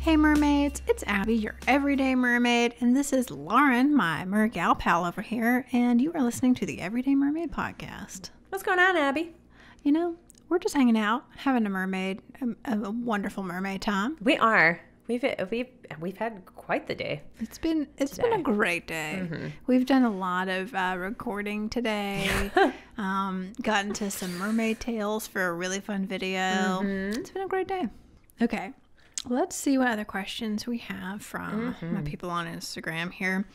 Hey mermaids, it's Abby, your everyday mermaid, and this is Lauren, my mergal pal over here, and you are listening to the Everyday Mermaid podcast. What's going on, Abby? You know, we're just hanging out, having a wonderful mermaid time. We are. We've had quite the day. It's been a great day. Mm-hmm. We've done a lot of recording today. Gotten to some mermaid tales for a really fun video. Mm-hmm. It's been a great day. Okay. Let's see what other questions we have from my people on Instagram here.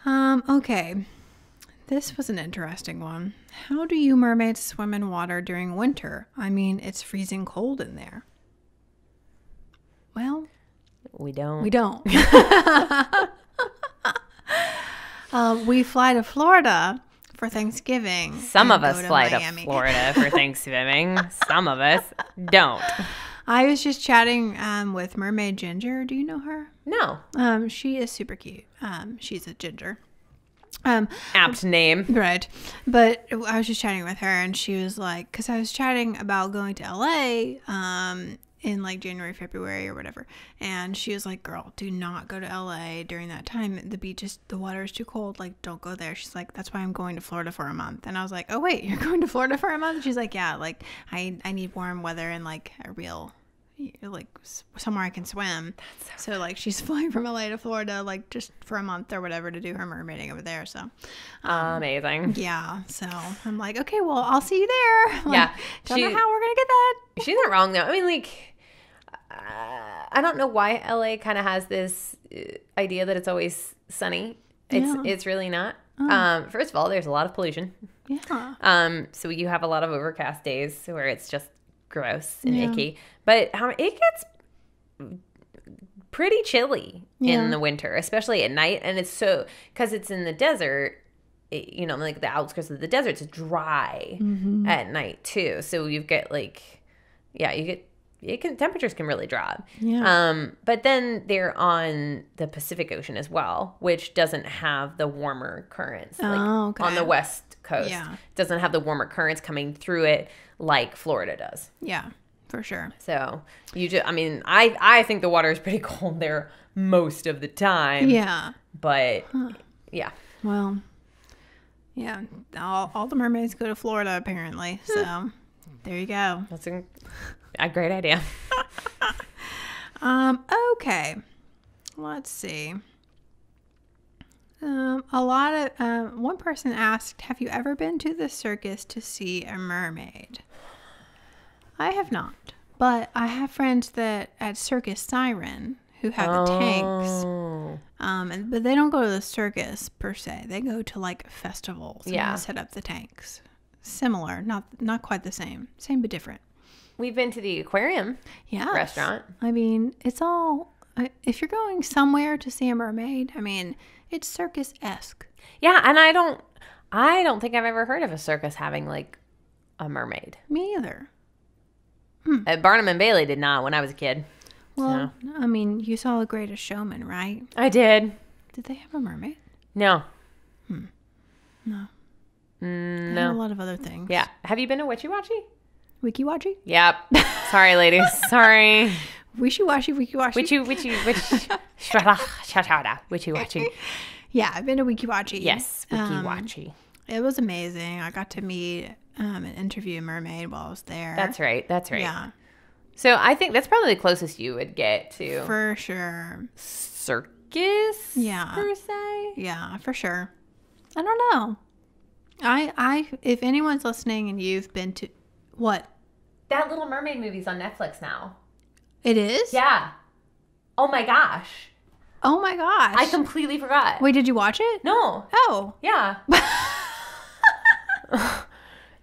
Okay. This was an interesting one. How do you mermaids swim in water during winter? I mean, it's freezing cold in there. Well, we don't. We fly to Florida for Thanksgiving. Some of us fly to Florida for Thanksgiving. Some of us don't. I was just chatting with Mermaid Ginger. Do you know her? No. She is super cute. She's a ginger. Apt name. Right. But I was just chatting with her, and she was like, because I was chatting about going to LA in like January, February or whatever. And she was like, girl, do not go to LA during that time. The water is too cold. Like, don't go there. She's like, that's why I'm going to Florida for a month. And I was like, oh, wait, you're going to Florida for a month? She's like, yeah, like I need warm weather and like a real, like somewhere I can swim. So like she's flying from LA to Florida like just for a month or whatever to do her mermaiding over there. So amazing. Yeah. So I'm like, okay, well, I'll see you there. Like, yeah. Don't know how we're gonna get that. She's not wrong though. I mean, like, I don't know why LA kind of has this idea that it's always sunny. It's really not. First of all, there's a lot of pollution. Yeah. So you have a lot of overcast days where it's just gross and icky. But it gets pretty chilly in the winter, especially at night. And it's so, because it's in the desert, like the outskirts of the desert, it's dry at night too. So you get temperatures can really drop. Yeah. But then they're on the Pacific Ocean as well, which doesn't have the warmer currents. On the west coast. Yeah. Doesn't have the warmer currents coming through it like Florida does. Yeah, for sure. So I think the water is pretty cold there most of the time. Yeah. But yeah. Well, yeah. All the mermaids go to Florida apparently. So there you go. That's a great idea. Okay. Let's see. One person asked, have you ever been to the circus to see a mermaid? I have not, but I have friends that at Circus Siren who have the tanks. But they don't go to the circus per se. They go to like festivals and set up the tanks. Similar, not quite the same. Same but different. We've been to the aquarium restaurant. I mean, it's all, if you're going somewhere to see a mermaid, I mean, it's circus-esque. Yeah, and I don't think I've ever heard of a circus having like a mermaid. Me either. Barnum and Bailey did not when I was a kid. Well, so. I mean, you saw The Greatest Showman, right? I did. Did they have a mermaid? No. No. No. They had a lot of other things. Yeah. Have you been to Witchy-Watchy? Wiki-Watchy? Yep. Sorry, ladies. Sorry. Wishy-washy, wiki-washy. Witchy-Watchy. Yeah, I've been to Wiki-Watchy. Yes, Wiki-Watchy. It was amazing. I got to meet and interview a mermaid while I was there. That's right. Yeah. So I think that's probably the closest you would get to. For sure. Circus? Yeah. Per se? Yeah, for sure. I don't know. If anyone's listening and you've been to, what? That Little Mermaid movie's on Netflix now. It is? Yeah. Oh my gosh. I completely forgot. Wait, did you watch it? No. Oh. Yeah.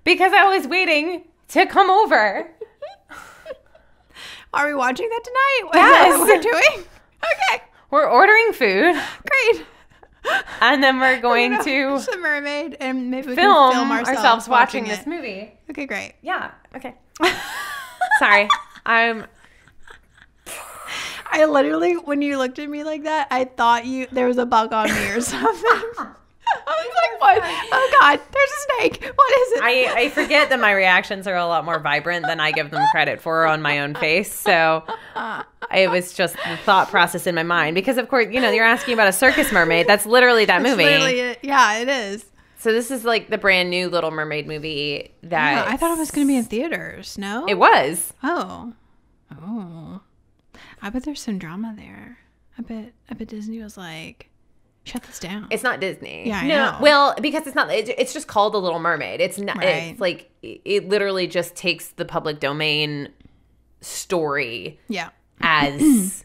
Because I was waiting to come over. Are we watching that tonight? Yes. Is that what we're doing? Okay. We're ordering food. Great. And then we're going to the mermaid and maybe we film can film ourselves watching this movie. Okay, great. Yeah. Okay. Sorry. I literally, when you looked at me like that, I thought there was a bug on me or something. I was like, What? Oh God, there's a snake. What is it? I forget that my reactions are a lot more vibrant than I give them credit for on my own face. So it was just the thought process in my mind. Because, of course, you're asking about a circus mermaid. That's literally that movie. Yeah, it is. So this is like the brand new Little Mermaid movie that... Yeah, I thought it was going to be in theaters. No? It was. Oh. I bet there's some drama there. I bet Disney was like, shut this down. It's not Disney. Yeah, I know. Well, because it's not. It's just called The Little Mermaid. It's not. Right. It's like it literally just takes the public domain story. Yeah. As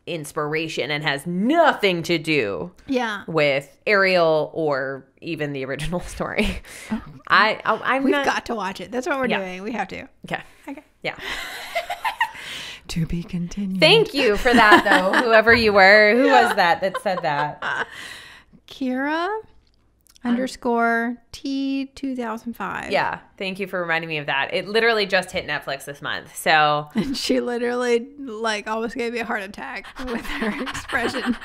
inspiration and has nothing to do. Yeah. With Ariel or even the original story. Oh, We've got to watch it. That's what we're doing. We have to. Okay. Yeah. To be continued. Thank you for that, though. Whoever you were. Who was that said that? Kira _ T 2005. Yeah. Thank you for reminding me of that. It literally just hit Netflix this month. So. And she literally almost gave me a heart attack with her expression.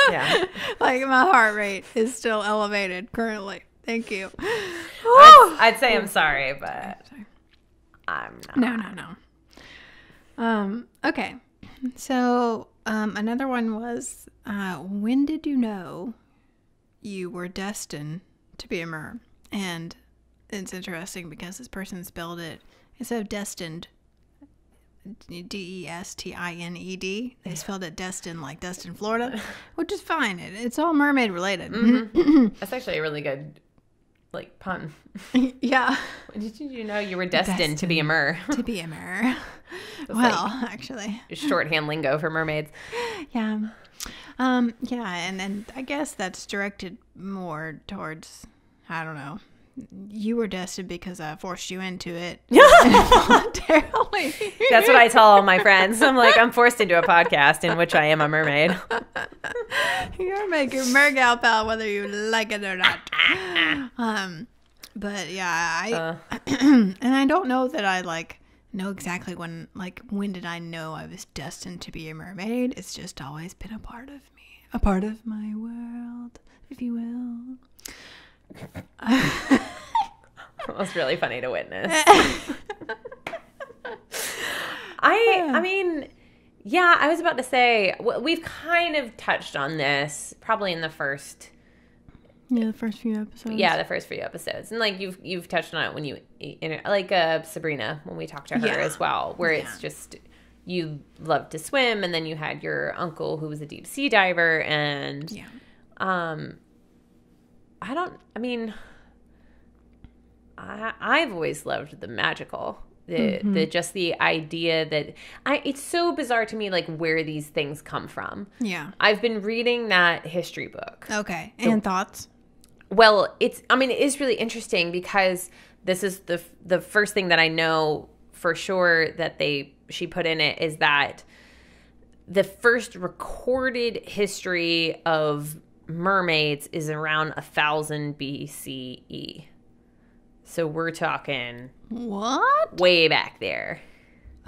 Yeah. My heart rate is still elevated currently. Thank you. I'd say I'm sorry, but I'm not. No. Okay. So, another one was, when did you know you were destined to be a mer? And it's interesting because this person spelled it, instead of destined, DESTINED, they spelled it destined like Destin, Florida, which is fine. It's all mermaid related. Mm-hmm. That's actually a really good pun. Yeah. Did you know you were destined to be a mer? To be a mer. Well, actually. Shorthand lingo for mermaids. Yeah. Yeah, and I guess that's directed more towards, I don't know, you were destined because I forced you into it voluntarily. That's what I tell all my friends. I'm like, I'm forced into a podcast in which I am a mermaid. You're gonna make your mergal pal whether you like it or not. But yeah, and I don't know that I know exactly when did I know I was destined to be a mermaid. It's just always been a part of me, a part of my world, if you will. It was really funny to witness. I mean, yeah, I was about to say, we've kind of touched on this probably in the first... Yeah, the first few episodes. Yeah, the first few episodes. And you've touched on it when you... Sabrina, when we talked to her as well, where it's just... You love to swim, and then you had your uncle who was a deep sea diver, and... Yeah. I've always loved the magical, the idea that it's so bizarre to me, where these things come from. Yeah. I've been reading that history book. Okay. And thoughts? Well, it is really interesting because this is the first thing that I know for sure that she put in it is that the first recorded history of mermaids is around 1000 BCE. So we're talking what? Way back there.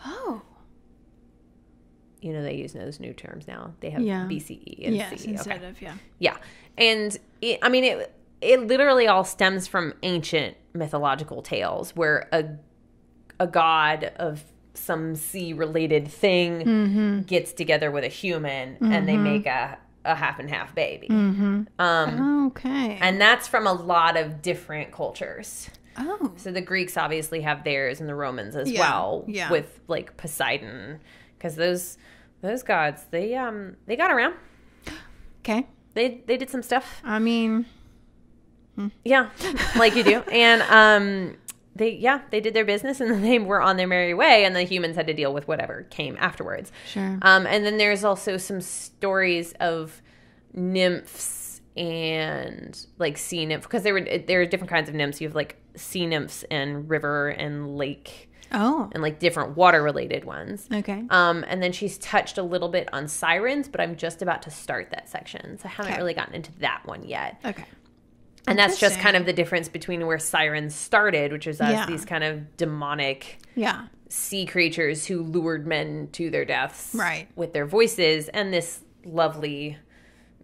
Oh. They use those new terms now. They have BCE and CE. Instead of Yeah. And it literally all stems from ancient mythological tales where a god of some sea-related thing gets together with a human and they make a half and half baby. Okay. And that's from a lot of different cultures. Oh. So the Greeks obviously have theirs and the Romans as well. Yeah. With Poseidon. Because those gods, they got around. Okay. They did some stuff. I mean, yeah, like you do. And they did their business and then they were on their merry way and the humans had to deal with whatever came afterwards. Sure. And then there's also some stories of nymphs and sea nymph, because there are different kinds of nymphs. You have sea nymphs and river and lake. Oh. And different water related ones. Okay. And then she's touched a little bit on sirens, but I'm just about to start that section. So I haven't really gotten into that one yet. Okay. And that's just kind of the difference between where sirens started, which is as these kind of demonic sea creatures who lured men to their deaths with their voices, and this lovely,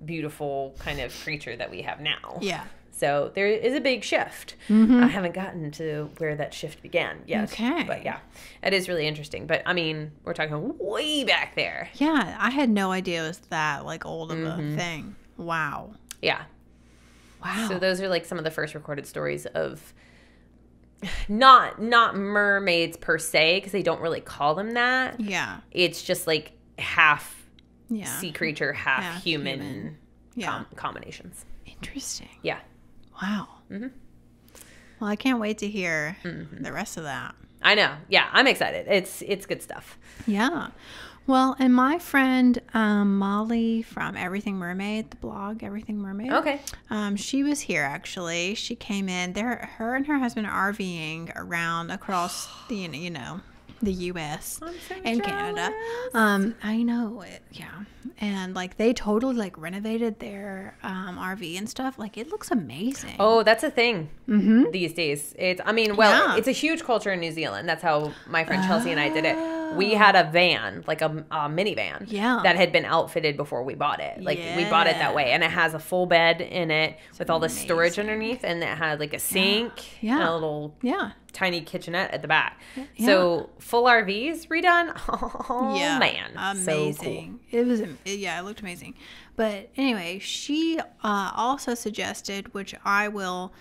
beautiful kind of creature that we have now. Yeah. So there is a big shift. I haven't gotten to where that shift began yet. Okay. But yeah, it is really interesting. But I mean, we're talking way back there. Yeah, I had no idea it was that like old of a thing. Wow. Yeah. Wow. So those are like some of the first recorded stories of not mermaids per se, because they don't really call them that. Yeah. It's just like half Yeah. sea creature, half human, Yeah. combinations. Interesting. Yeah. Wow. Well, I can't wait to hear the rest of that. I know. Yeah, I'm excited. It's good stuff. Yeah. Well, and my friend Molly from Everything Mermaid, the blog Everything Mermaid. Okay. She was here actually. She came in. Her and her husband are RVing around across the the U.S. I'm so and jealous. Canada. I know it. Yeah, and like they totally like renovated their RV and stuff. Like it looks amazing. Oh, that's a thing these days. It's Yeah. it's a huge culture in New Zealand. That's how my friend Chelsea and I did it. We had a van, like a minivan, Yeah. that had been outfitted before we bought it. Like we bought it that way, and it has a full bed in it with all the storage underneath, and it had like a sink and a little Yeah. tiny kitchenette at the back. Yeah. So full RVs redone. Oh Yeah, man, amazing. So It was, it looked amazing. But anyway, she also suggested, which I will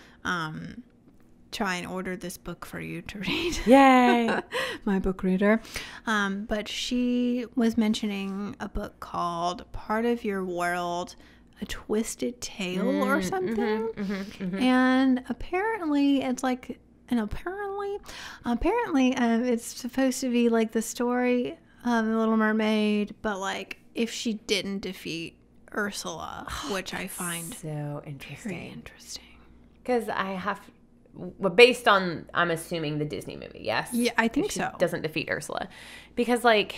try and order this book for you to read. cool. Yay! My book reader. But she was mentioning a book called Part of Your World, A Twisted Tale or something. And apparently it's like, apparently it's supposed to be like the story of the Little Mermaid, but like if she didn't defeat Ursula, which I find So very interesting. interesting. Because based on, I'm assuming, the Disney movie, yes? Yeah, I think If she so. doesn't defeat Ursula. Because, like,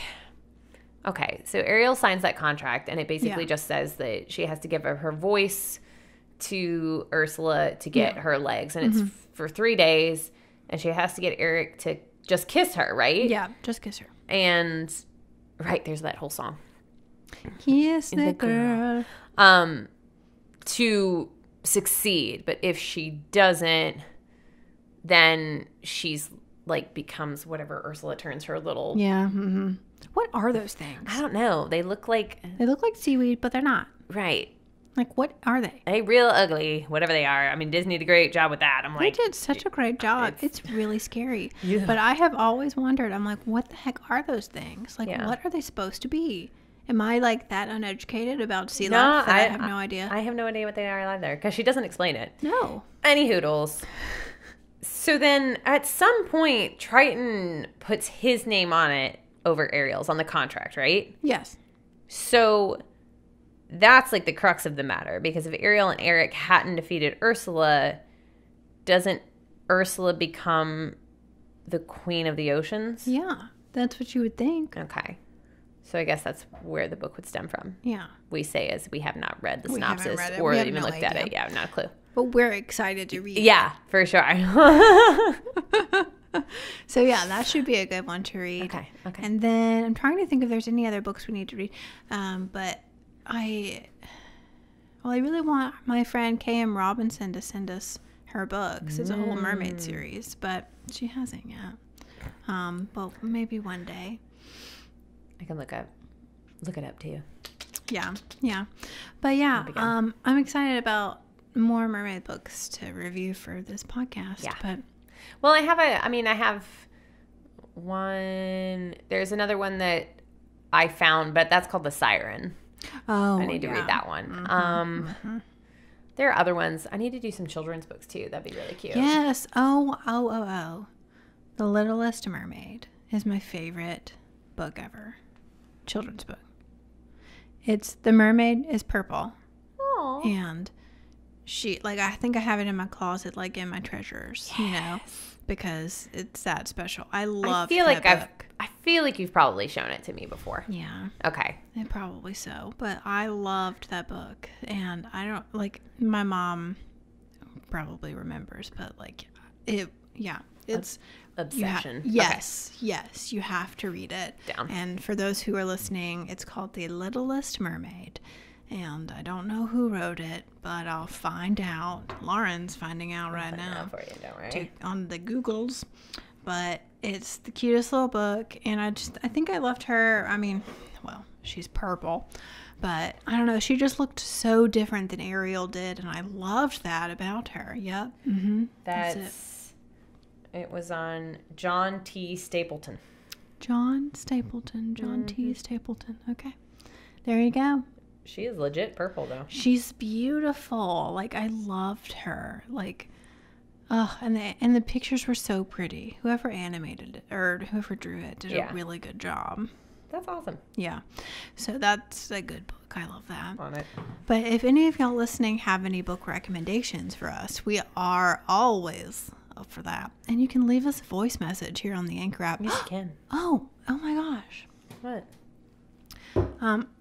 okay, so Ariel signs that contract, and it basically just says that she has to give her voice to Ursula to get her legs. And it's for 3 days, and she has to get Eric to just kiss her, right? Yeah, just kiss her. And, right, there's that whole song. Kiss the girl. To succeed. But if she doesn't, then she's like becomes whatever Ursula turns her little. Yeah. What are those things? I don't know. They look like They look like seaweed, but they're not. right. Like, what are they? They real ugly, whatever they are. I mean, Disney did a great job with that. I'm They like, did such a great job. It's really scary. Yeah. But I have always wondered, I'm like, what the heck are those things? Like, Yeah. what are they supposed to be? Am I like that uneducated about sea no, life that I have no idea? I have no idea what they are either because she doesn't explain it. No. Any hoodles. So then at some point, Triton puts his name on it over Ariel's on the contract, right? Yes. So that's like the crux of the matter, because if Ariel and Eric hadn't defeated Ursula, doesn't Ursula become the queen of the oceans? Yeah. That's what you would think. Okay. So I guess that's where the book would stem from. Yeah. We say as we have not read the We haven't synopsis read it. or We have even no looked at idea. it. Yeah, not a clue. But we're excited to read it. Yeah, for sure. So yeah, that should be a good one to read. Okay. And then I'm trying to think if there's any other books we need to read. But I really want my friend K.M. Robinson to send us her books. It's a whole mermaid series, but she hasn't yet. But maybe one day. I can look it up too. Yeah. But yeah, That'd be good. I'm excited about more mermaid books to review for this podcast. Yeah. But Well, I have one. There's another one that I found, but that's called the Siren. I I need to read that one. There are other ones. I need to do some children's books too. That'd be really cute. Yes. Oh. The Littlest Mermaid is my favorite book ever. Children's book. The mermaid is purple. Aw. And I think I have it in my closet, like in my treasures, because it's that special. I love that book. I feel like you've probably shown it to me before. Yeah. Okay. Probably so. But I loved that book. And I don't, my mom probably remembers, but it's Obsession. Yes, you have to read it. Down. And for those who are listening, it's called The Littlest Mermaid. And I don't know who wrote it, but I'll find out. Lauren's finding out right now. For you, don't worry. On the Googles. But it's the cutest little book. And I think I left her, well, she's purple. But I don't know. She just looked so different than Ariel did. And I loved that about her. Yep. Mm-hmm. That's it was on John T. Stapleton. John T. Stapleton. Okay. There you go. She is legit purple, though. She's beautiful. Like, I loved her. Like, oh, and the pictures were so pretty. Whoever animated it or whoever drew it did a really good job. That's awesome. Yeah. So that's a good book. I love that. On it. But if any of y'all listening have any book recommendations for us, we are always up for that. And you can leave us a voice message here on the Anchor app. Yes, you can. Oh my gosh. What?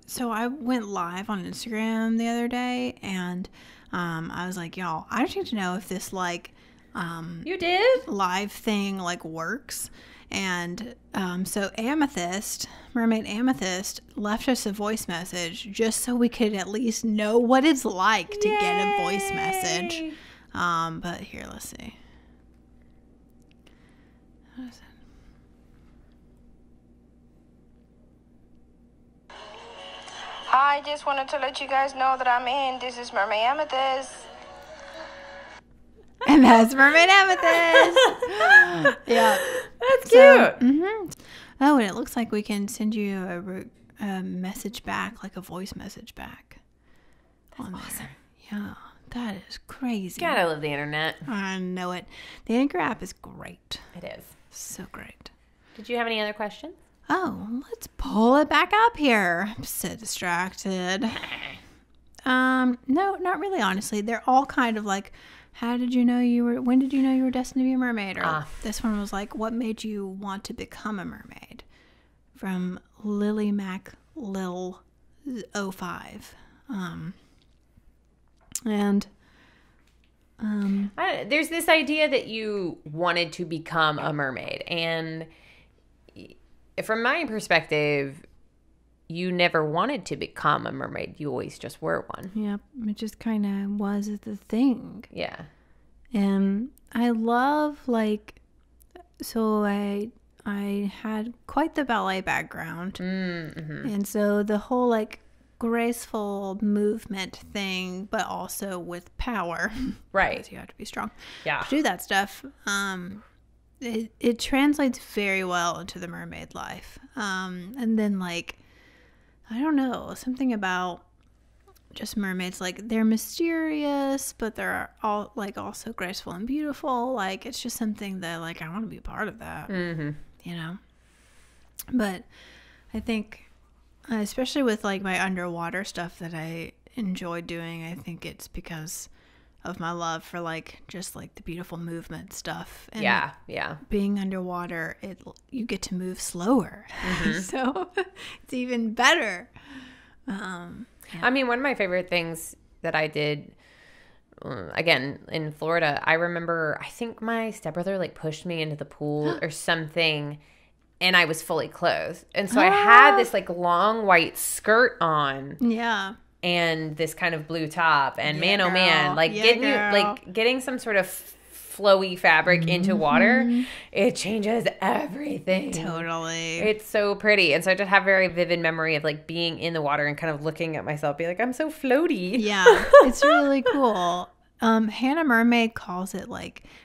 So I went live on Instagram the other day, and I was like, y'all, I just need to know if this you did live thing works. And so Mermaid Amethyst left us a voice message just so we could at least know what it's like to get a voice message. But here, let's see. What is it? I just wanted to let you guys know that I'm in. This is Mermaid Amethyst. And that's Mermaid Amethyst. Yeah. That's cute. Oh, and it looks like we can send you a message back, like a voice message back. That's awesome. Yeah, that is crazy. God, I love the internet. I know it. The Anchor app is great. It is. So great. Did you have any other questions? Oh, let's pull it back up here. I'm so distracted. No, not really, honestly. They're all kind of like, when did you know you were destined to be a mermaid? Or this one was like, what made you want to become a mermaid? From Lily Mac Lil 05. There's this idea that you wanted to become a mermaid, and from my perspective, you never wanted to become a mermaid. You always just were one. Yep. It just kind of was the thing. Yeah. And I love, so I had quite the ballet background. Mm-hmm. And so the whole, graceful movement thing, but also with power. Right. Because you have to be strong. Yeah. To do that stuff. It translates very well into the mermaid life. And then I don't know, something about just mermaids, they're mysterious, but they're all also graceful and beautiful. It's just something that I want to be a part of that. Mm-hmm. You know. But I think, especially with my underwater stuff that I enjoy doing, I think it's because of my love for just the beautiful movement stuff. And yeah. Being underwater, you get to move slower. Mm-hmm. So it's even better. Yeah. I mean, one of my favorite things that I did, again, in Florida, I remember, I think my stepbrother pushed me into the pool or something, and I was fully clothed. And so I had this long white skirt on. Yeah. And this kind of blue top, and man, girl. oh man, getting some sort of flowy fabric into water, it changes everything. Totally. It's so pretty. And so I just have a very vivid memory of being in the water and kind of looking at myself, be I'm so floaty. Yeah, it's really cool. Hannah Mermaid calls it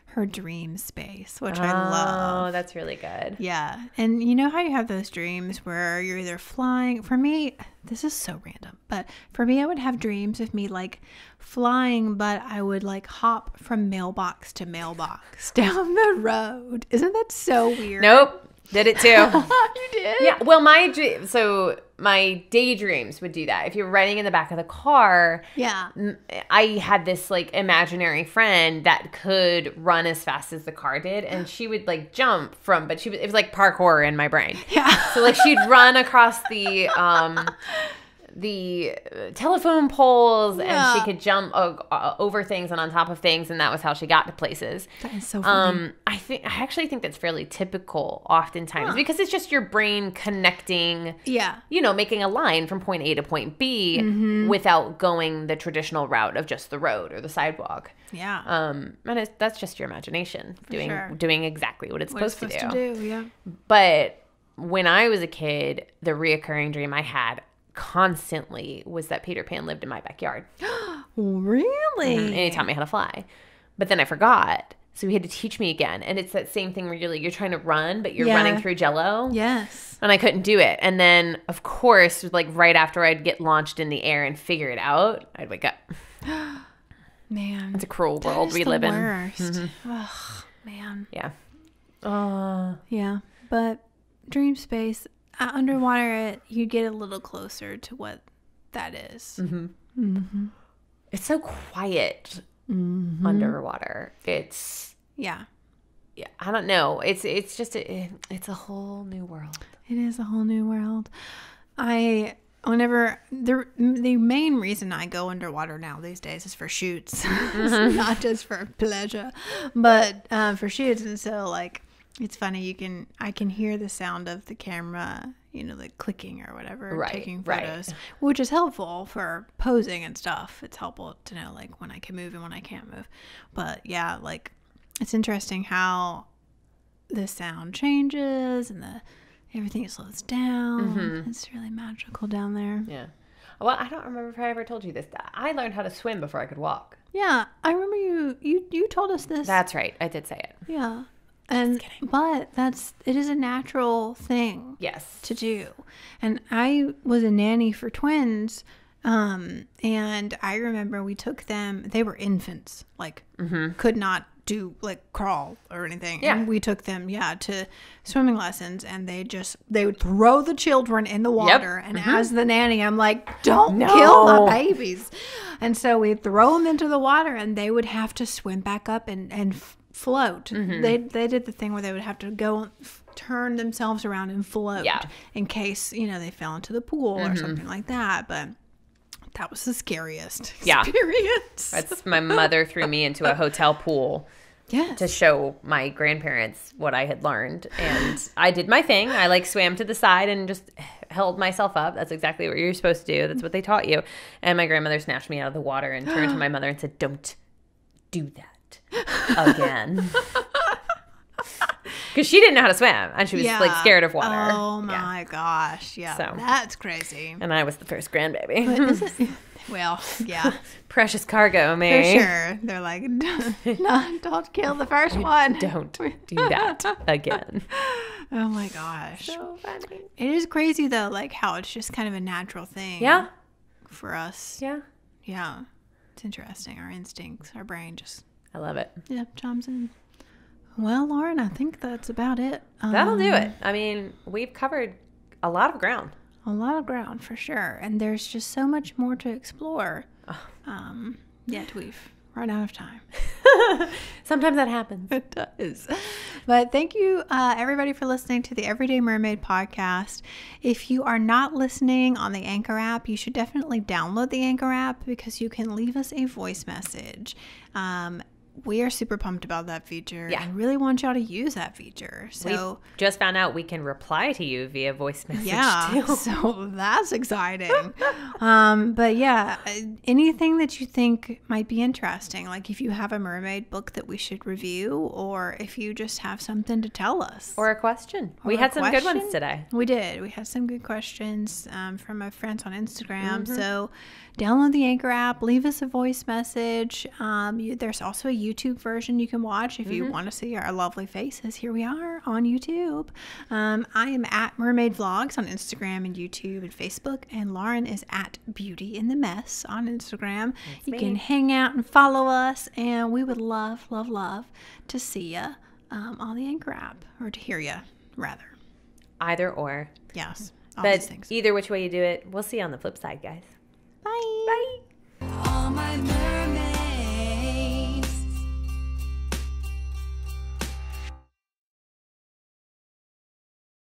her dream space, which I love. Oh, that's really good. Yeah. And you know how you have those dreams where you're either flying. For me, this is so random, but for me, I would have dreams of me flying, but I would hop from mailbox to mailbox down the road. Isn't that so weird? Nope. Did it too. You did? Yeah. Well, my daydreams would do that. If you're riding in the back of the car, yeah, I had this imaginary friend that could run as fast as the car did, and she would jump from, but it was parkour in my brain. Yeah. So she'd run across the telephone poles, and Yeah. she could jump over things and on top of things, and that was how she got to places. That is so funny. I actually think that's fairly typical oftentimes because it's just your brain connecting, Yeah. making a line from point A to point B without going the traditional route of just the road or the sidewalk. Yeah. And that's just your imagination sure. doing exactly what it's supposed to do. Yeah. But when I was a kid, the reoccurring dream I had constantly was that Peter Pan lived in my backyard. Really? And he taught me how to fly. But then I forgot. So he had to teach me again. And it's that same thing where you're trying to run, but you're running through Jell-O. Yes. And I couldn't do it. And then, of course, like right after I'd get launched in the air and figure it out, I'd wake up. Man. It's a cruel world we live in. Worst. Ugh, man. Yeah. Yeah. But dream space, underwater, you get a little closer to what that is. It's so quiet underwater. It's Yeah. I don't know. It's just it's a whole new world. It is a whole new world. Whenever the main reason I go underwater now these days is for shoots, not just for pleasure, but for shoots. And so, like, it's funny. I can hear the sound of the camera, like clicking or whatever, taking photos, which is helpful for posing and stuff. It's helpful to know like when I can move and when I can't move. But yeah, like it's interesting how the sound changes and everything slows down. It's really magical down there. Yeah. Well, I don't remember if I ever told you this. I learned how to swim before I could walk. Yeah, I remember you told us this. That's right. I did say it. Yeah. But it is a natural thing. Yes. To do. And I was a nanny for twins. And I remember we took them, they were infants, like could not do like crawl or anything. Yeah. And we took them, to swimming lessons, and they would throw the children in the water. And as the nanny, I'm like, don't kill my babies. And so we'd throw them into the water, and they would have to swim back up and float. They did the thing where they would have to go turn themselves around and float in case, they fell into the pool or something like that. But that was the scariest experience. That's my mother threw me into a hotel pool to show my grandparents what I had learned. And I did my thing. I swam to the side and just held myself up. That's exactly what you're supposed to do. That's what they taught you. And my grandmother snatched me out of the water and turned to my mother and said, "Don't do that again." Because she didn't know how to swim, and she was scared of water. Oh my gosh! Yeah, so, that's crazy. And I was the first grandbaby. Well, yeah, precious cargo, Mary. For sure. They're like, no, don't kill the first one. Don't do that again. Oh my gosh! So funny. It is crazy though, like how it's just kind of a natural thing. Yeah. For us. Yeah. Yeah. It's interesting. Our instincts, our brain just. I love it. Yep, chimes in. Well, Lauren, I think that's about it. That'll do it. I mean, we've covered a lot of ground. A lot of ground, for sure. And there's just so much more to explore. Yet we've run out of time. Sometimes that happens. It does. But thank you, everybody, for listening to the Everyday Mermaid podcast. If you are not listening on the Anchor app, you should definitely download the Anchor app because you can leave us a voice message. We are super pumped about that feature and really want y'all to use that feature. So we just found out we can reply to you via voice message too. So that's exciting. But yeah, anything that you think might be interesting, like if you have a mermaid book that we should review, or if you just have something to tell us. Or a question. We had some good ones today. We did. We had some good questions from our friends on Instagram. So download the Anchor app, leave us a voice message. There's also a YouTube version you can watch if you want to see our lovely faces. Here we are on YouTube. I am at Mermaid Vlogs on Instagram and YouTube and Facebook, and Lauren is at Beauty in the Mess on Instagram. That's you me. can hang out and follow us, and we would love, love, love to see you on the Anchor app, or to hear you, rather. Either or. Yes. All these But things. either which way you do it, we'll see you on the flip side, guys.